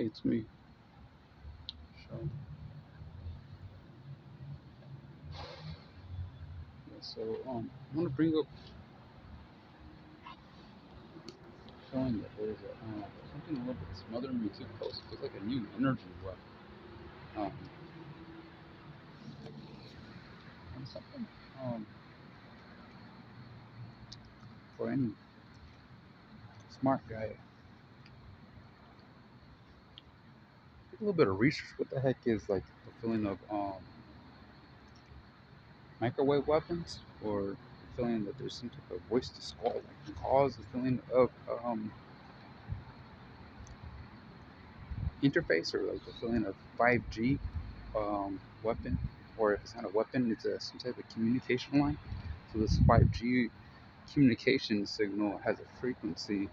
Hey, it's me. So, I want to bring up feeling that there's something a little bit smothering me too close. It feels like a new energy web. Um, and something um, for any smart guy, a little bit of research. What the heck is like the feeling of microwave weapons, or the feeling that there's some type of voice to skull, like to cause the feeling of interface, or like the feeling of 5G weapon, or if it's not a weapon, it's some type of communication line. So this 5G communication signal has a frequency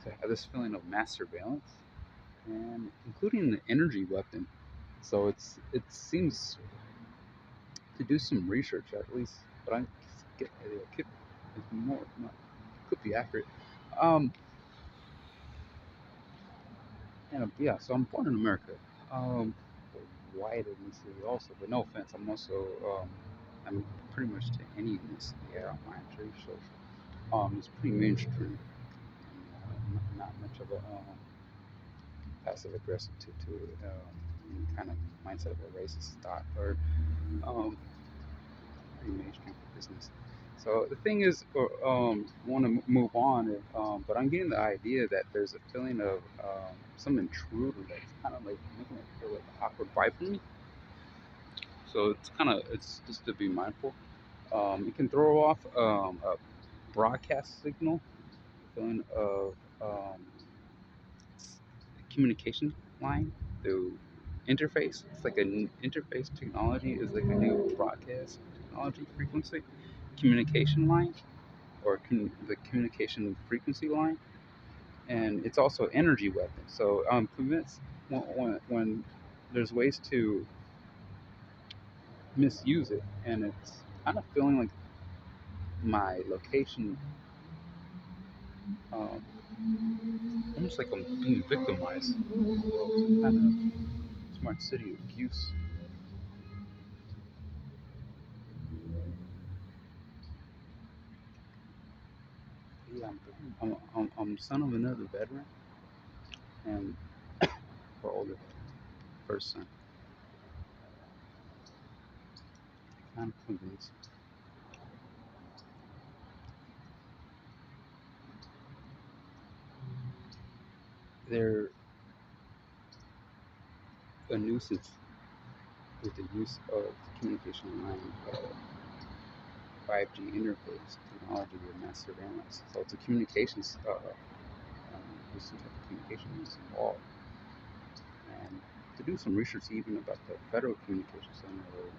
to have this feeling of mass surveillance, and including the energy weapon. So it seems to do some research at least, but I get it could it's more not, could be accurate. Um, and yeah, so I'm born in America. Um, White ethnicity also, but no offense, I'm pretty much to any ethnicity. I don't mind racial social. It's pretty mainstream. Not much of a passive aggressive to any kind of mindset of a racist thought, or um, pretty mainstream for business. So the thing is, want to move on, but I'm getting the idea that there's a feeling of some intruder that's kind of like making it feel like an awkward vibe for me. So it's just to be mindful. It can throw off a broadcast signal, feeling of communication line through interface. It's like an interface technology is like a new broadcast technology frequency communication line, or the communication frequency line, and it's also energy weapon. So I'm convinced when there's ways to misuse it, and it's kind of feeling like my location, um, almost like I'm being victimized, or some kind of smart city abuse. Yeah, I'm son of another veteran, and or older, first son. I'm convinced they're a nuisance with the use of communication line, 5G interface technology with mass surveillance. So it's a communications, there's some type of communication use involved. And to do some research even about the Federal Communications Center, or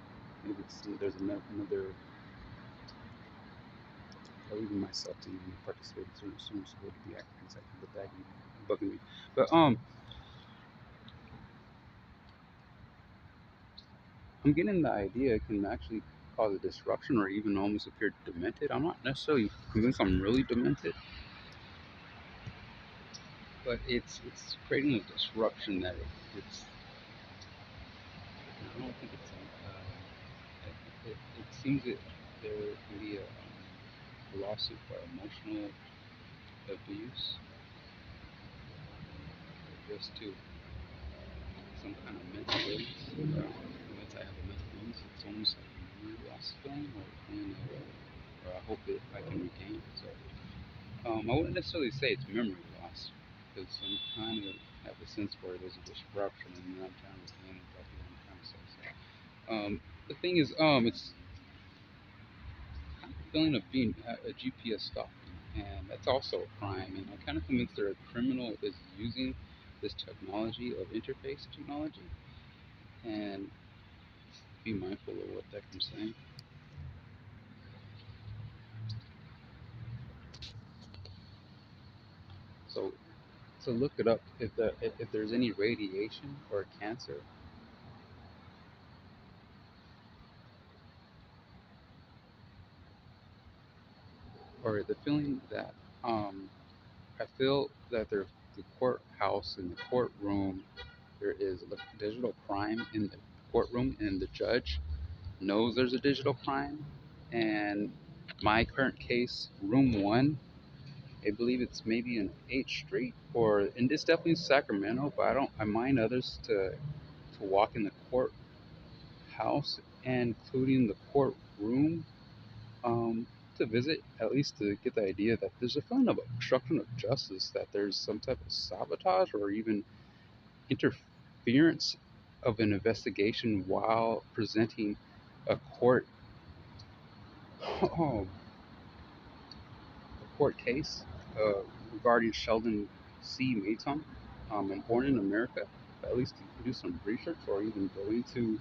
maybe there's another, or even myself to even participate in some sort of be active, but that bugging me. But I'm getting the idea it can actually cause a disruption, or even almost appear demented. I'm not necessarily convinced I'm really demented, but it's creating a disruption that it's. I don't think it's. It seems that there can be a lawsuit for emotional abuse, or just to some kind of mental illness. Once I have a mental illness, it's almost like a memory loss feeling, or a feeling of, or I hope that I can regain. So I wouldn't necessarily say it's memory loss, because I'm kind of have a sense where there's a disruption, and then I'm trying to understand exactly what I'm trying to say. So, the thing is, it's kind of a feeling of being a GPS stalking, and that's also a crime. And I'm kind of convinced that a criminal is using this technology of interface technology, and be mindful of what that I'm saying. So, look it up if there's any radiation or cancer, or the feeling that I feel that the courthouse courthouse, in the courtroom, there is a digital crime in the courtroom, and the judge knows there's a digital crime. And my current case, room one, I believe it's maybe in 8th Street, or and it's definitely Sacramento, but I mind others to walk in the courthouse, including the courtroom, to visit, at least to get the idea that there's a feeling of obstruction of justice, that there's some type of sabotage or even interference of an investigation while presenting a oh, a court case regarding Sheldon C. Mayton, and born in America. At least to do some research or even going to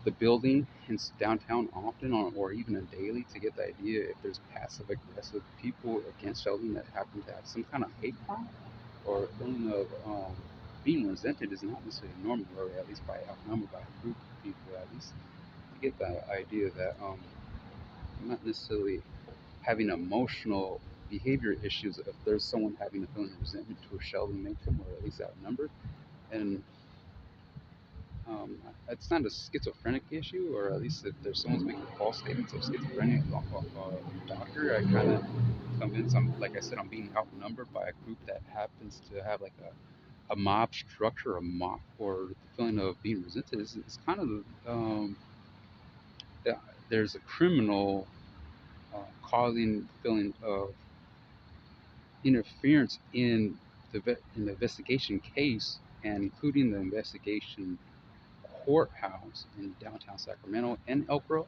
the building in downtown often, or even a daily, to get the idea if there's passive aggressive people against Sheldon that happen to have some kind of hate crime or a feeling of being resented is not necessarily normal, or at least by outnumbered by a group of people, at least to get the idea that I'm not necessarily having emotional behavior issues if there's someone having a feeling of resentment to a Sheldon victim, or at least outnumbered. And it's not a schizophrenic issue, or at least if there's someone's making false statements of schizophrenia doctor, I kind of convinced like I said, I'm being outnumbered by a group that happens to have like a mob structure, a mob, or the feeling of being resented. It's kind of yeah, there's a criminal causing the feeling of interference in the investigation case, and including the investigation courthouse in downtown Sacramento and Elk Grove.